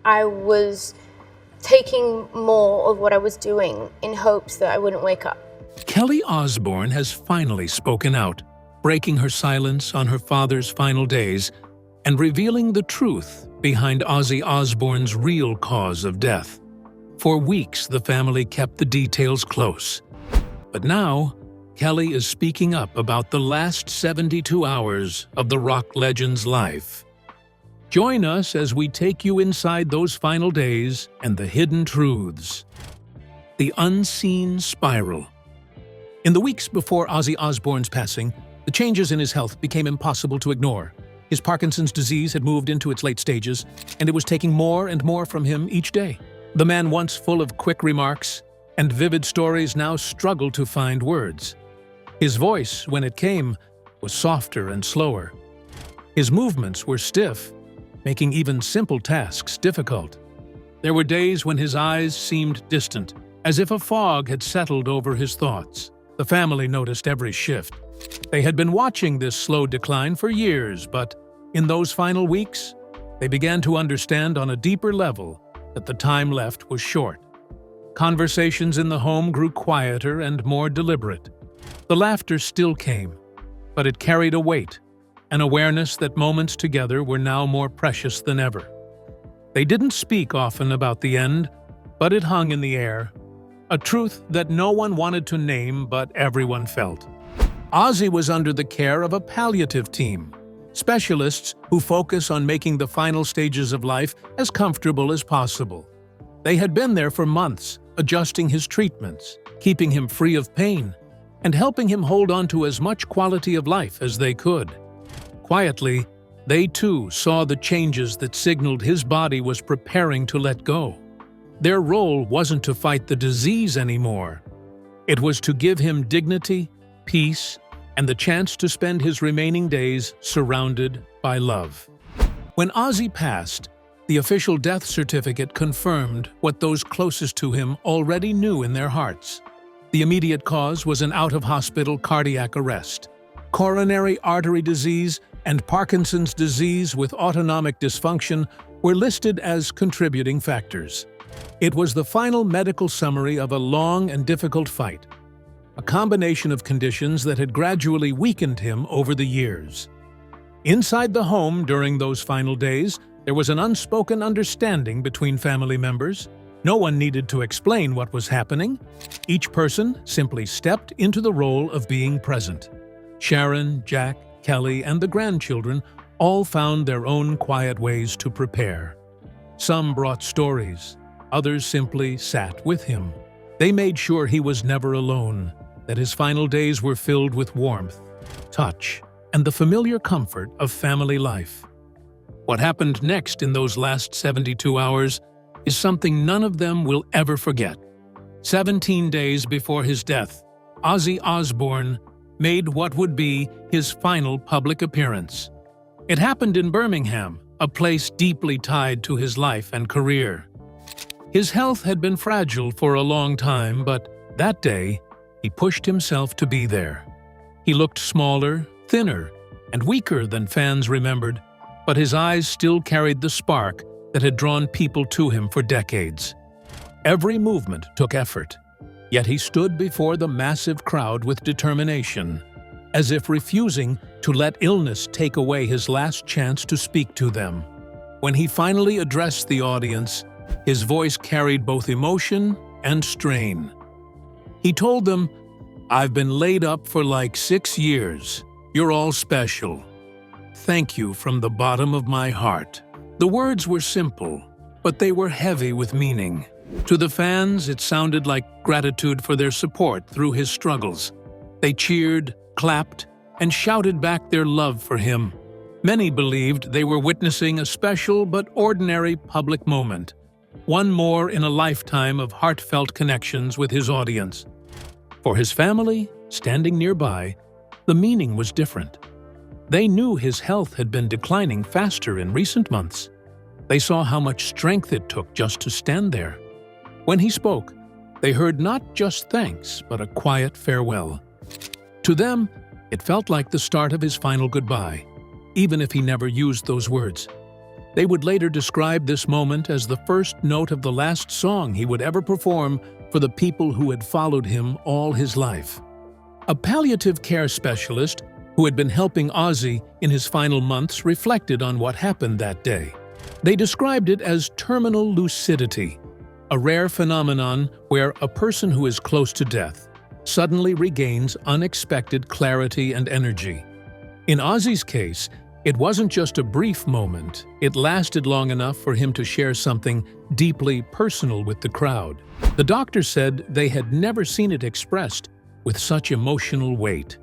I was taking more of what I was doing in hopes that I wouldn't wake up. Kelly Osbourne has finally spoken out, breaking her silence on her father's final days and revealing the truth behind Ozzy Osbourne's real cause of death. For weeks, the family kept the details close. But now, Kelly is speaking up about the last 72 hours of the rock legend's life. Join us as we take you inside those final days and the hidden truths. The unseen spiral. In the weeks before Ozzy Osbourne's passing, the changes in his health became impossible to ignore. His Parkinson's disease had moved into its late stages, and it was taking more and more from him each day. The man, once full of quick remarks and vivid stories, now struggled to find words. His voice, when it came, was softer and slower. His movements were stiff, making even simple tasks difficult. There were days when his eyes seemed distant, as if a fog had settled over his thoughts. The family noticed every shift. They had been watching this slow decline for years, but in those final weeks, they began to understand on a deeper level that the time left was short. Conversations in the home grew quieter and more deliberate. The laughter still came, but it carried a weight, an awareness that moments together were now more precious than ever. They didn't speak often about the end, but it hung in the air, a truth that no one wanted to name but everyone felt. Ozzy was under the care of a palliative team, specialists who focus on making the final stages of life as comfortable as possible. They had been there for months, adjusting his treatments, keeping him free of pain, and helping him hold on to as much quality of life as they could. Quietly, they too saw the changes that signaled his body was preparing to let go. Their role wasn't to fight the disease anymore. It was to give him dignity, peace, and the chance to spend his remaining days surrounded by love. When Ozzy passed, the official death certificate confirmed what those closest to him already knew in their hearts. The immediate cause was an out-of-hospital cardiac arrest. Coronary artery disease and Parkinson's disease with autonomic dysfunction were listed as contributing factors. It was the final medical summary of a long and difficult fight, a combination of conditions that had gradually weakened him over the years. Inside the home during those final days, there was an unspoken understanding between family members. No one needed to explain what was happening. Each person simply stepped into the role of being present. Sharon, Jack, Kelly, and the grandchildren all found their own quiet ways to prepare. Some brought stories, others simply sat with him. They made sure he was never alone, that his final days were filled with warmth, touch, and the familiar comfort of family life. What happened next in those last 72 hours is something none of them will ever forget. 17 days before his death, Ozzy Osbourne made what would be his final public appearance. It happened in Birmingham, a place deeply tied to his life and career. His health had been fragile for a long time, but that day, he pushed himself to be there. He looked smaller, thinner, and weaker than fans remembered, but his eyes still carried the spark that had drawn people to him for decades. Every movement took effort, yet he stood before the massive crowd with determination, as if refusing to let illness take away his last chance to speak to them. When he finally addressed the audience, his voice carried both emotion and strain. He told them, "I've been laid up for like 6 years. You're all special. Thank you from the bottom of my heart." The words were simple, but they were heavy with meaning. To the fans, it sounded like gratitude for their support through his struggles. They cheered, clapped, and shouted back their love for him. Many believed they were witnessing a special but ordinary public moment, one more in a lifetime of heartfelt connections with his audience. For his family, standing nearby, the meaning was different. They knew his health had been declining faster in recent months. They saw how much strength it took just to stand there. When he spoke, they heard not just thanks, but a quiet farewell. To them, it felt like the start of his final goodbye, even if he never used those words. They would later describe this moment as the first note of the last song he would ever perform for the people who had followed him all his life. A palliative care specialist who had been helping Ozzy in his final months reflected on what happened that day. They described it as terminal lucidity, a rare phenomenon where a person who is close to death suddenly regains unexpected clarity and energy. In Ozzy's case, it wasn't just a brief moment, it lasted long enough for him to share something deeply personal with the crowd. The doctor said they had never seen it expressed with such emotional weight.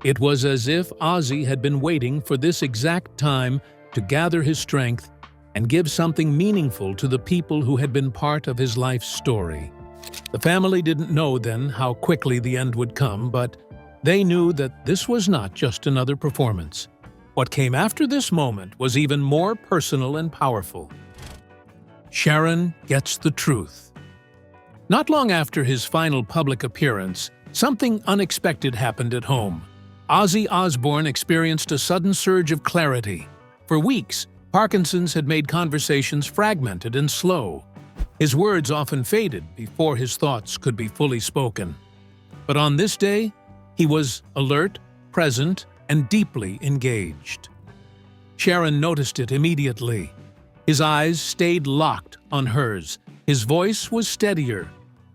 It was as if Ozzy had been waiting for this exact time to gather his strength and give something meaningful to the people who had been part of his life's story. The family didn't know then how quickly the end would come, but they knew that this was not just another performance. What came after this moment was even more personal and powerful. Sharon gets the truth. Not long after his final public appearance, something unexpected happened at home. Ozzy Osbourne experienced a sudden surge of clarity. For weeks, Parkinson's had made conversations fragmented and slow. His words often faded before his thoughts could be fully spoken. But on this day, he was alert, present, and deeply engaged. Sharon noticed it immediately. His eyes stayed locked on hers. His voice was steadier,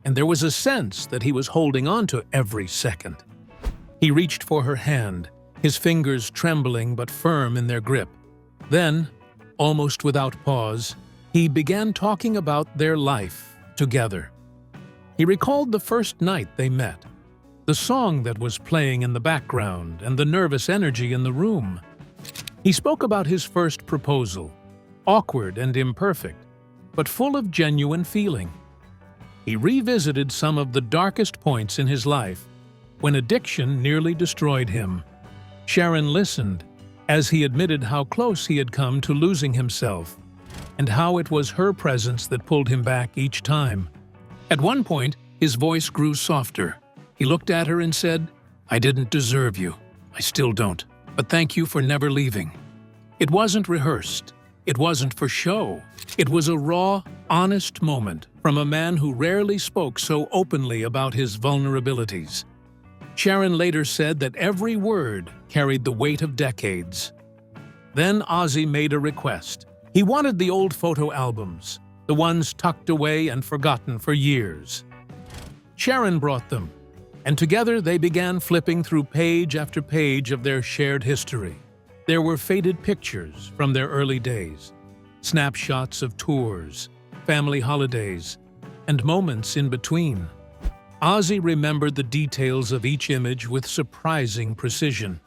and there was a sense that he was holding on to every second. He reached for her hand, his fingers trembling but firm in their grip. Then, almost without pause, he began talking about their life together. He recalled the first night they met, the song that was playing in the background, and the nervous energy in the room. He spoke about his first proposal, awkward and imperfect, but full of genuine feeling. He revisited some of the darkest points in his life, when addiction nearly destroyed him. Sharon listened as he admitted how close he had come to losing himself, and how it was her presence that pulled him back each time. At one point, his voice grew softer. He looked at her and said, "I didn't deserve you. I still don't. But thank you for never leaving." It wasn't rehearsed. It wasn't for show. It was a raw, honest moment from a man who rarely spoke so openly about his vulnerabilities. Sharon later said that every word carried the weight of decades. Then Ozzy made a request. He wanted the old photo albums, the ones tucked away and forgotten for years. Sharon brought them, and together they began flipping through page after page of their shared history. There were faded pictures from their early days, snapshots of tours, family holidays, and moments in between. Ozzy remembered the details of each image with surprising precision.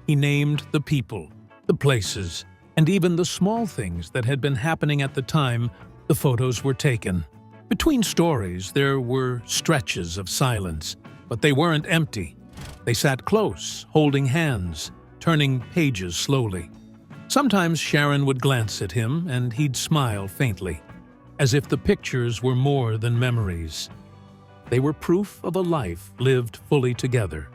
He named the people, the places, and even the small things that had been happening at the time the photos were taken. Between stories, there were stretches of silence, but they weren't empty. They sat close, holding hands, turning pages slowly. Sometimes Sharon would glance at him, and he'd smile faintly, as if the pictures were more than memories. They were proof of a life lived fully together.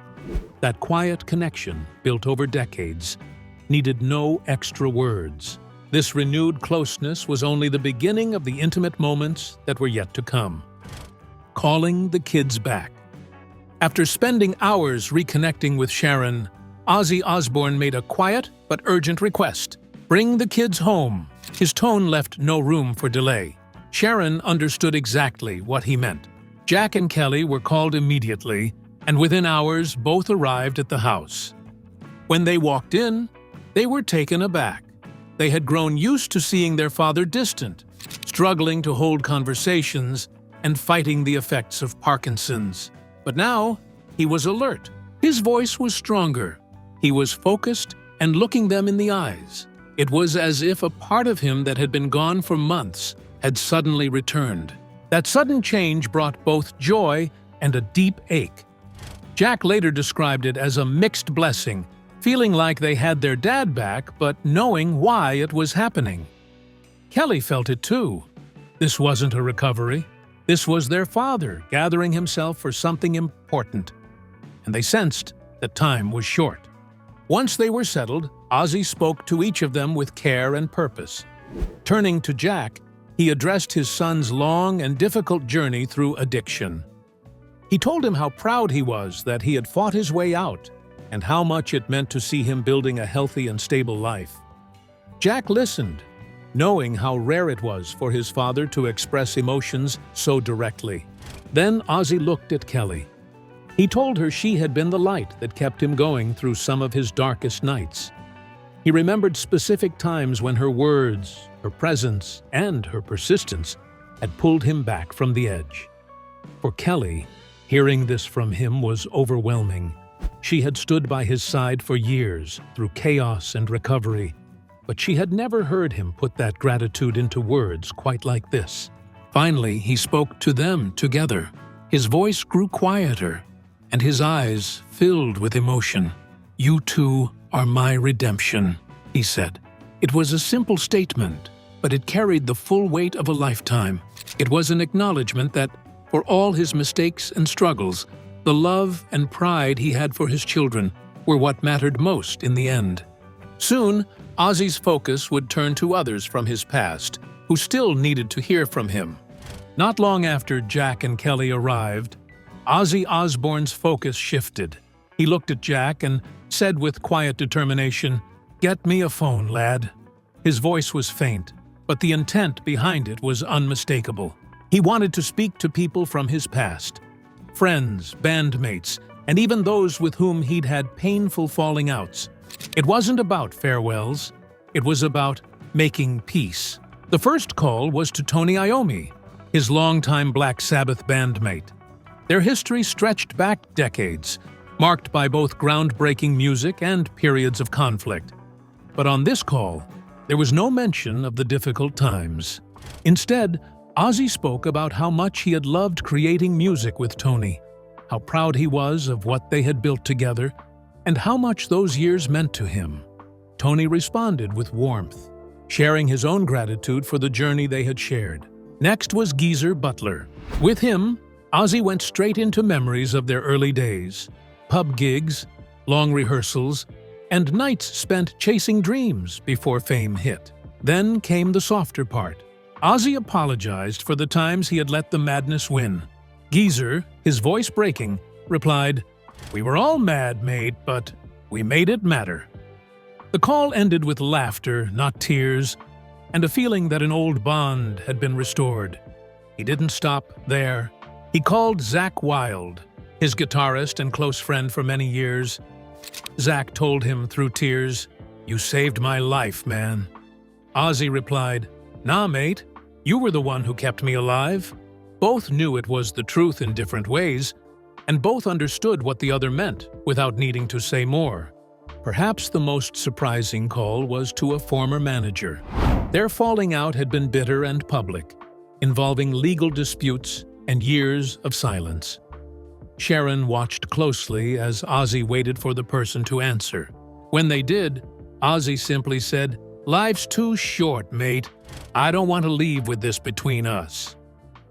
That quiet connection, built over decades, needed no extra words. This renewed closeness was only the beginning of the intimate moments that were yet to come. Calling the kids back. After spending hours reconnecting with Sharon, Ozzy Osbourne made a quiet but urgent request. "Bring the kids home." His tone left no room for delay. Sharon understood exactly what he meant. Jack and Kelly were called immediately, and within hours both arrived at the house. When they walked in, they were taken aback. They had grown used to seeing their father distant, struggling to hold conversations and fighting the effects of Parkinson's. But now, he was alert. His voice was stronger. He was focused and looking them in the eyes. It was as if a part of him that had been gone for months had suddenly returned. That sudden change brought both joy and a deep ache. Jack later described it as a mixed blessing, feeling like they had their dad back, but knowing why it was happening. Kelly felt it too. This wasn't a recovery. This was their father gathering himself for something important, and they sensed that time was short. Once they were settled, Ozzy spoke to each of them with care and purpose. Turning to Jack, he addressed his son's long and difficult journey through addiction. He told him how proud he was that he had fought his way out and how much it meant to see him building a healthy and stable life. Jack listened, knowing how rare it was for his father to express emotions so directly. Then Ozzy looked at Kelly. He told her she had been the light that kept him going through some of his darkest nights. He remembered specific times when her words, her presence, and her persistence had pulled him back from the edge. For Kelly, hearing this from him was overwhelming. She had stood by his side for years, through chaos and recovery, but she had never heard him put that gratitude into words quite like this. Finally, he spoke to them together. His voice grew quieter, and his eyes filled with emotion. "You two are my redemption," he said. It was a simple statement, but it carried the full weight of a lifetime. It was an acknowledgement that, for all his mistakes and struggles, the love and pride he had for his children were what mattered most in the end. Soon, Ozzy's focus would turn to others from his past, who still needed to hear from him. Not long after Jack and Kelly arrived, Ozzy Osbourne's focus shifted. He looked at Jack and said with quiet determination, "Get me a phone, lad." His voice was faint, but the intent behind it was unmistakable. He wanted to speak to people from his past, friends, bandmates, and even those with whom he'd had painful falling outs. It wasn't about farewells, it was about making peace. The first call was to Tony Iommi, his longtime Black Sabbath bandmate. Their history stretched back decades, marked by both groundbreaking music and periods of conflict. But on this call, there was no mention of the difficult times. Instead, Ozzy spoke about how much he had loved creating music with Tony, how proud he was of what they had built together, and how much those years meant to him. Tony responded with warmth, sharing his own gratitude for the journey they had shared. Next was Geezer Butler. With him, Ozzy went straight into memories of their early days, pub gigs, long rehearsals, and nights spent chasing dreams before fame hit. Then came the softer part. Ozzy apologized for the times he had let the madness win. Geezer, his voice breaking, replied, "We were all mad, mate, but we made it matter." The call ended with laughter, not tears, and a feeling that an old bond had been restored. He didn't stop there. He called Zakk Wylde, his guitarist and close friend for many years. Zakk told him through tears, "You saved my life, man." Ozzy replied, "Nah, mate, you were the one who kept me alive." Both knew it was the truth in different ways, and both understood what the other meant without needing to say more. Perhaps the most surprising call was to a former manager. Their falling out had been bitter and public, involving legal disputes and years of silence. Sharon watched closely as Ozzy waited for the person to answer. When they did, Ozzy simply said, "Life's too short, mate. I don't want to leave with this between us."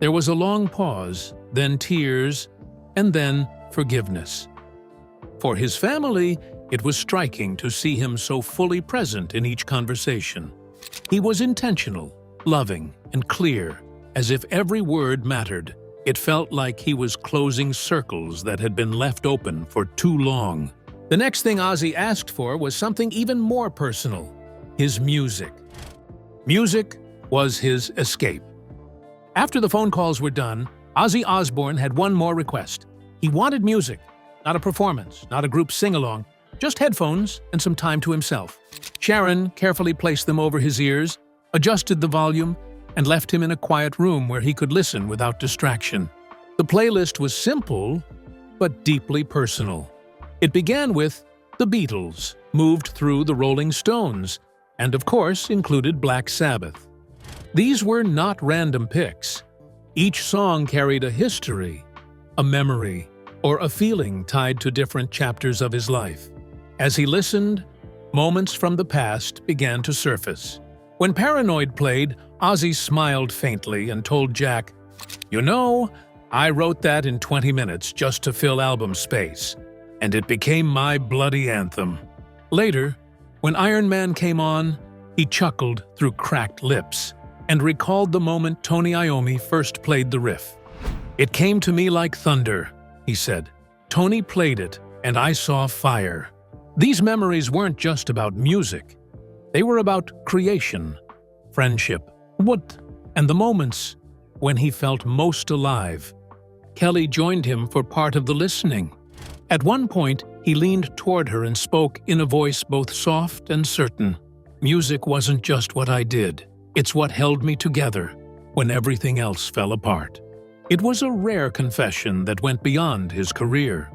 There was a long pause, then tears, and then forgiveness. For his family, it was striking to see him so fully present in each conversation. He was intentional, loving, and clear, as if every word mattered. It felt like he was closing circles that had been left open for too long. The next thing Ozzy asked for was something even more personal: his music. Music was his escape. After the phone calls were done, Ozzy Osbourne had one more request. He wanted music, not a performance, not a group sing-along, just headphones and some time to himself. Sharon carefully placed them over his ears, adjusted the volume, and left him in a quiet room where he could listen without distraction. The playlist was simple, but deeply personal. It began with the Beatles, moved through the Rolling Stones, and of course included Black Sabbath. These were not random picks. Each song carried a history, a memory, or a feeling tied to different chapters of his life. As he listened, moments from the past began to surface. When Paranoid played, Ozzy smiled faintly and told Jack, "You know, I wrote that in 20 minutes just to fill album space, and it became my bloody anthem." Later, when Iron Man came on, He chuckled through cracked lips and recalled the moment Tony Iommi first played the riff. "It came to me like thunder," he said. "Tony played it, and I saw fire." These memories weren't just about music. They were about creation, friendship, and the moments when he felt most alive. Kelly joined him for part of the listening. At one point, he leaned toward her and spoke in a voice both soft and certain. "Music wasn't just what I did. It's what held me together when everything else fell apart." It was a rare confession that went beyond his career.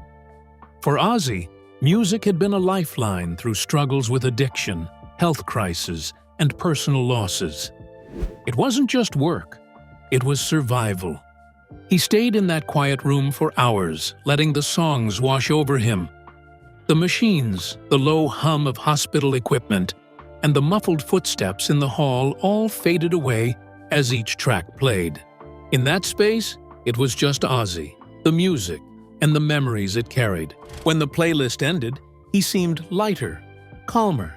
For Ozzy, music had been a lifeline through struggles with addiction, health crises, and personal losses. It wasn't just work, it was survival. He stayed in that quiet room for hours, letting the songs wash over him. The machines, the low hum of hospital equipment, and the muffled footsteps in the hall all faded away as each track played. In that space, it was just Ozzy, the music, and the memories it carried. When the playlist ended, he seemed lighter, calmer.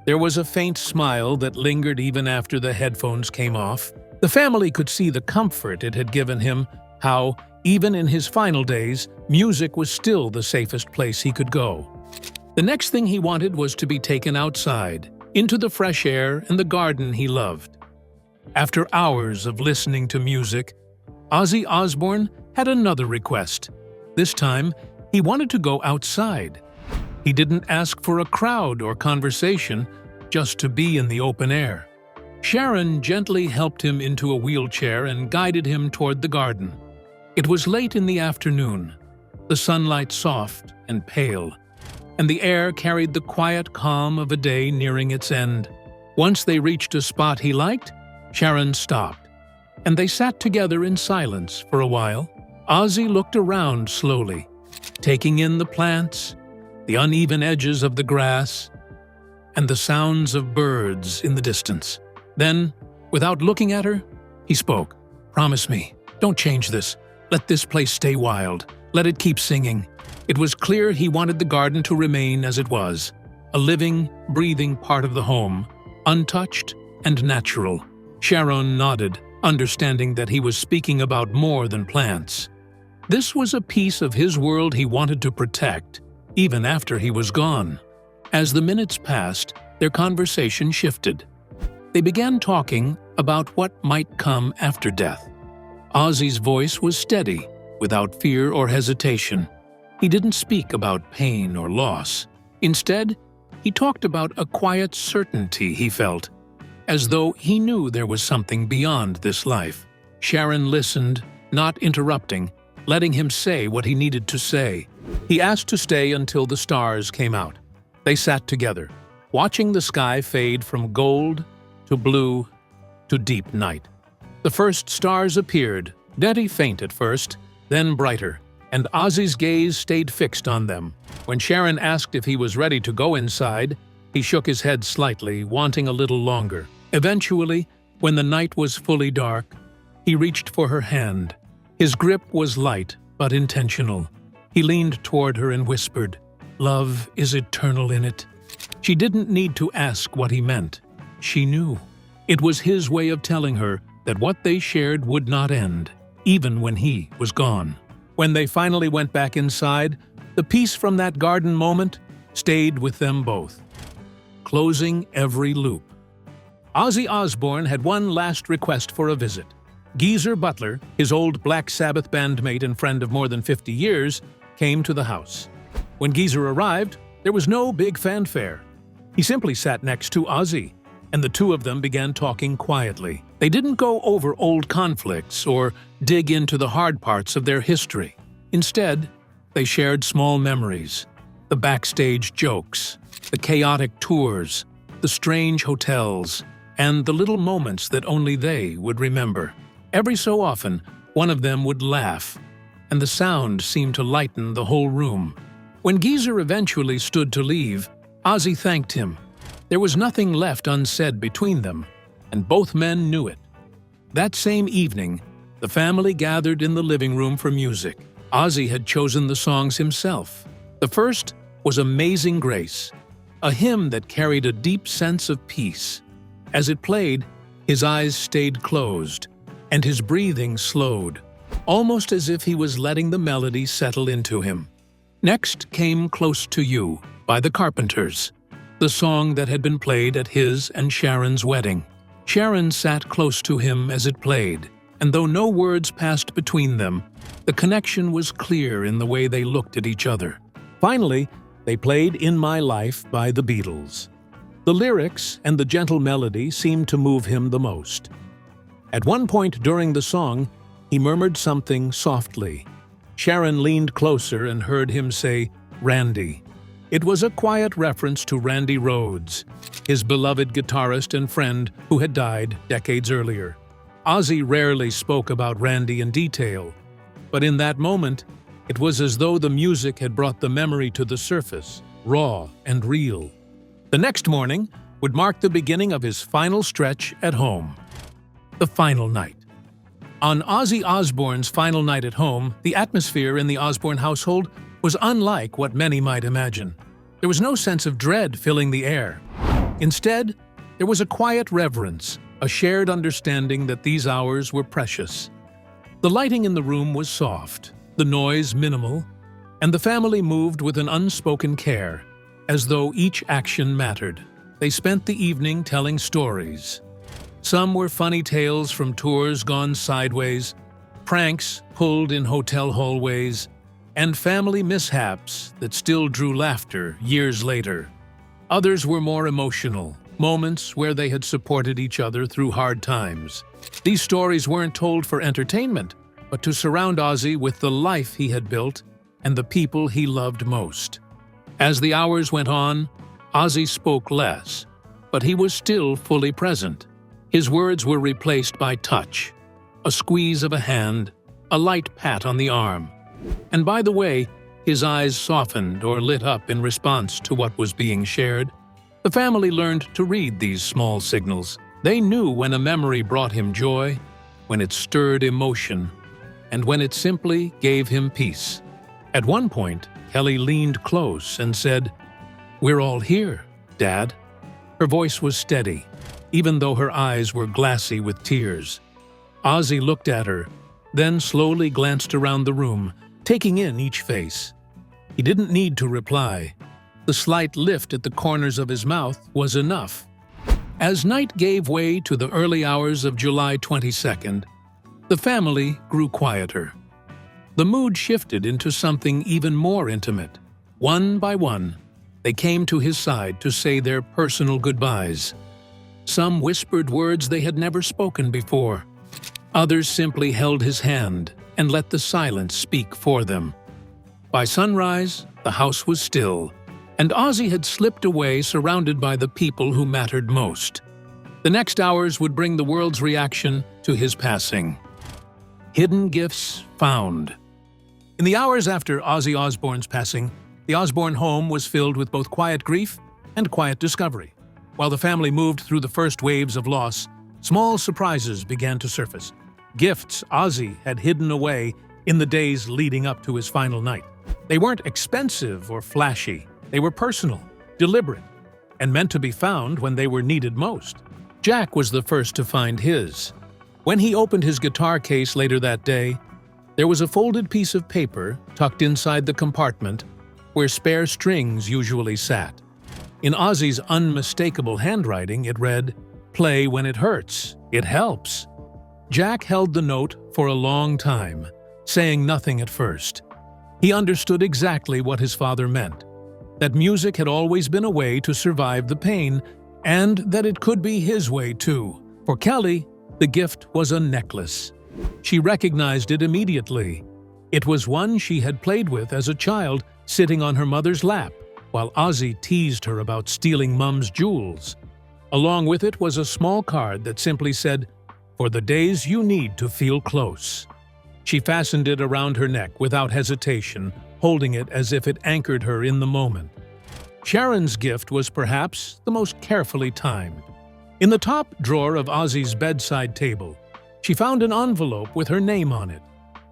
There was a faint smile that lingered even after the headphones came off. The family could see the comfort it had given him, how, even in his final days, music was still the safest place he could go. The next thing he wanted was to be taken outside, into the fresh air and the garden he loved. After hours of listening to music, Ozzy Osbourne had another request. This time, he wanted to go outside. He didn't ask for a crowd or conversation, just to be in the open air. Sharon gently helped him into a wheelchair and guided him toward the garden. It was late in the afternoon, the sunlight soft and pale, and the air carried the quiet calm of a day nearing its end. Once they reached a spot he liked, Sharon stopped, and they sat together in silence for a while. Ozzy looked around slowly, taking in the plants, the uneven edges of the grass, and the sounds of birds in the distance. Then, without looking at her, he spoke. "Promise me, don't change this. Let this place stay wild. Let it keep singing." It was clear he wanted the garden to remain as it was, a living, breathing part of the home, untouched and natural. Sharon nodded, understanding that he was speaking about more than plants. This was a piece of his world he wanted to protect, even after he was gone. As the minutes passed, their conversation shifted. They began talking about what might come after death. Ozzy's voice was steady, without fear or hesitation. He didn't speak about pain or loss. Instead, he talked about a quiet certainty he felt, as though he knew there was something beyond this life. Sharon listened, not interrupting, letting him say what he needed to say. He asked to stay until the stars came out. They sat together, watching the sky fade from gold to blue to deep night. The first stars appeared, very faint at first, then brighter, and Ozzy's gaze stayed fixed on them. When Sharon asked if he was ready to go inside, he shook his head slightly, wanting a little longer. Eventually, when the night was fully dark, he reached for her hand. His grip was light but intentional. He leaned toward her and whispered, "Love is eternal in it." She didn't need to ask what he meant. She knew. It was his way of telling her that what they shared would not end, even when he was gone. When they finally went back inside, the peace from that garden moment stayed with them both, closing every loop. Ozzy Osbourne had one last request for a visit. Geezer Butler, his old Black Sabbath bandmate and friend of more than 50 years, came to the house. When Geezer arrived, there was no big fanfare. He simply sat next to Ozzy, and the two of them began talking quietly. They didn't go over old conflicts or dig into the hard parts of their history. Instead, they shared small memories, the backstage jokes, the chaotic tours, the strange hotels, and the little moments that only they would remember. Every so often, one of them would laugh, and the sound seemed to lighten the whole room. When Geezer eventually stood to leave, Ozzy thanked him. There was nothing left unsaid between them, and both men knew it. That same evening, the family gathered in the living room for music. Ozzy had chosen the songs himself. The first was Amazing Grace, a hymn that carried a deep sense of peace. As it played, his eyes stayed closed, and his breathing slowed, almost as if he was letting the melody settle into him. Next came Close to You by the Carpenters, the song that had been played at his and Sharon's wedding. Sharon sat close to him as it played, and though no words passed between them, the connection was clear in the way they looked at each other. Finally, they played In My Life by the Beatles. The lyrics and the gentle melody seemed to move him the most. At one point during the song, he murmured something softly. Sharon leaned closer and heard him say, "Randy." It was a quiet reference to Randy Rhoads, his beloved guitarist and friend who had died decades earlier. Ozzy rarely spoke about Randy in detail, but in that moment, it was as though the music had brought the memory to the surface, raw and real. The next morning would mark the beginning of his final stretch at home. The final night. On Ozzy Osbourne's final night at home, the atmosphere in the Osbourne household was unlike what many might imagine. There was no sense of dread filling the air. Instead, there was a quiet reverence, a shared understanding that these hours were precious. The lighting in the room was soft, the noise minimal, and the family moved with an unspoken care, as though each action mattered. They spent the evening telling stories. Some were funny tales from tours gone sideways, pranks pulled in hotel hallways, and family mishaps that still drew laughter years later. Others were more emotional, moments where they had supported each other through hard times. These stories weren't told for entertainment, but to surround Ozzy with the life he had built and the people he loved most. As the hours went on, Ozzy spoke less, but he was still fully present. His words were replaced by touch, a squeeze of a hand, a light pat on the arm. And by the way, his eyes softened or lit up in response to what was being shared. The family learned to read these small signals. They knew when a memory brought him joy, when it stirred emotion, and when it simply gave him peace. At one point, Kelly leaned close and said, "We're all here, Dad." Her voice was steady, even though her eyes were glassy with tears. Ozzy looked at her, then slowly glanced around the room, taking in each face. He didn't need to reply. The slight lift at the corners of his mouth was enough. As night gave way to the early hours of July 22nd, the family grew quieter. The mood shifted into something even more intimate. One by one, they came to his side to say their personal goodbyes. Some whispered words they had never spoken before. Others simply held his hand and let the silence speak for them. By sunrise, the house was still, and Ozzy had slipped away surrounded by the people who mattered most. The next hours would bring the world's reaction to his passing. Hidden gifts found. In the hours after Ozzy Osbourne's passing, the Osbourne home was filled with both quiet grief and quiet discovery. While the family moved through the first waves of loss, small surprises began to surface. Gifts Ozzy had hidden away in the days leading up to his final night. They weren't expensive or flashy. They were personal, deliberate, and meant to be found when they were needed most. Jack was the first to find his. When he opened his guitar case later that day, there was a folded piece of paper tucked inside the compartment where spare strings usually sat. In Ozzy's unmistakable handwriting, it read, "Play when it hurts. It helps." Jack held the note for a long time, saying nothing at first. He understood exactly what his father meant, that music had always been a way to survive the pain, and that it could be his way too. For Kelly, the gift was a necklace. She recognized it immediately. It was one she had played with as a child, sitting on her mother's lap, while Ozzy teased her about stealing Mum's jewels. Along with it was a small card that simply said, "For the days you need to feel close." She fastened it around her neck without hesitation, holding it as if it anchored her in the moment. Sharon's gift was perhaps the most carefully timed. In the top drawer of Ozzy's bedside table, she found an envelope with her name on it.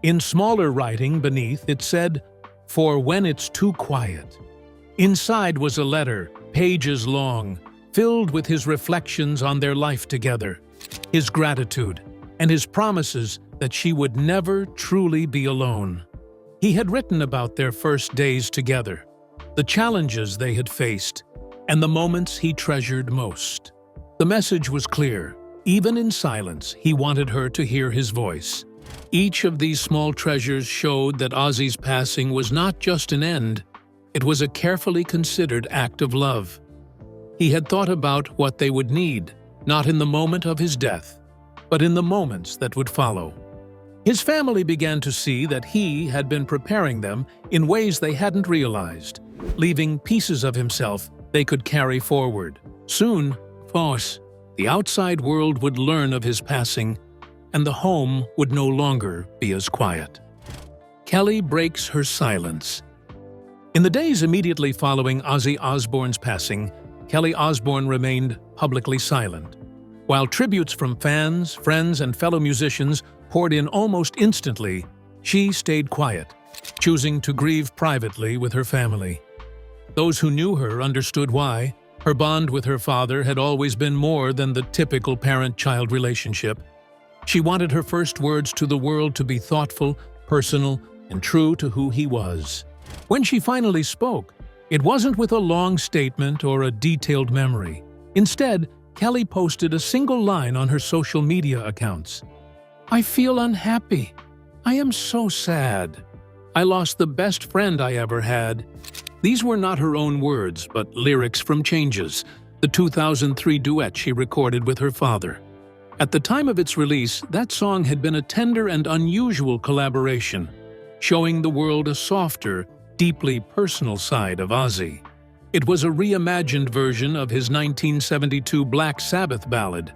In smaller writing beneath, it said, "For when it's too quiet." Inside was a letter, pages long, filled with his reflections on their life together, his gratitude, and his promises that she would never truly be alone. He had written about their first days together, the challenges they had faced, and the moments he treasured most. The message was clear. Even in silence, he wanted her to hear his voice. Each of these small treasures showed that Ozzy's passing was not just an end, it was a carefully considered act of love. He had thought about what they would need, not in the moment of his death, but in the moments that would follow. His family began to see that he had been preparing them in ways they hadn't realized, leaving pieces of himself they could carry forward. Soon, of course, the outside world would learn of his passing, and the home would no longer be as quiet. Kelly breaks her silence. In the days immediately following Ozzy Osbourne's passing, Kelly Osbourne remained publicly silent. While tributes from fans, friends, and fellow musicians poured in almost instantly, she stayed quiet, choosing to grieve privately with her family. Those who knew her understood why. Her bond with her father had always been more than the typical parent-child relationship. She wanted her first words to the world to be thoughtful, personal, and true to who he was. When she finally spoke, it wasn't with a long statement or a detailed memory. Instead, Kelly posted a single line on her social media accounts. "I feel unhappy. I am so sad. I lost the best friend I ever had." These were not her own words, but lyrics from Changes, the 2003 duet she recorded with her father. At the time of its release, that song had been a tender and unusual collaboration, showing the world a softer, deeply personal side of Ozzy. It was a reimagined version of his 1972 Black Sabbath ballad,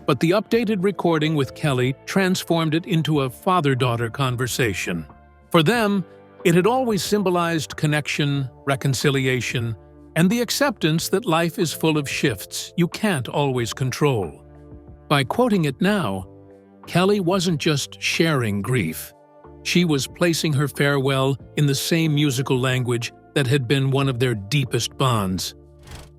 but the updated recording with Kelly transformed it into a father-daughter conversation. For them, it had always symbolized connection, reconciliation, and the acceptance that life is full of shifts you can't always control. By quoting it now, Kelly wasn't just sharing grief. She was placing her farewell in the same musical language that had been one of their deepest bonds.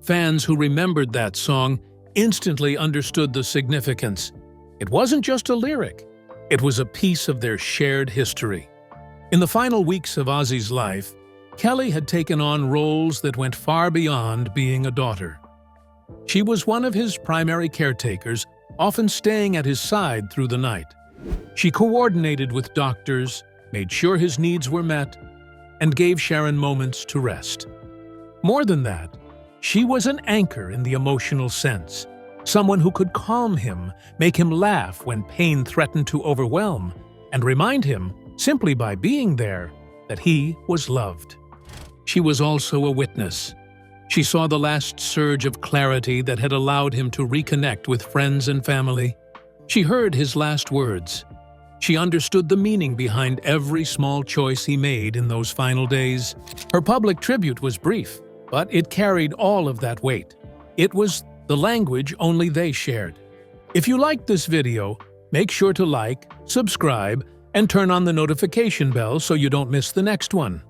Fans who remembered that song instantly understood the significance. It wasn't just a lyric, it was a piece of their shared history. In the final weeks of Ozzy's life, Kelly had taken on roles that went far beyond being a daughter. She was one of his primary caretakers, often staying at his side through the night. She coordinated with doctors, made sure his needs were met, and gave Sharon moments to rest. More than that, she was an anchor in the emotional sense, someone who could calm him, make him laugh when pain threatened to overwhelm, and remind him, simply by being there, that he was loved. She was also a witness. She saw the last surge of clarity that had allowed him to reconnect with friends and family. She heard his last words. She understood the meaning behind every small choice he made in those final days. Her public tribute was brief, but it carried all of that weight. It was the language only they shared. If you liked this video, make sure to like, subscribe, and turn on the notification bell so you don't miss the next one.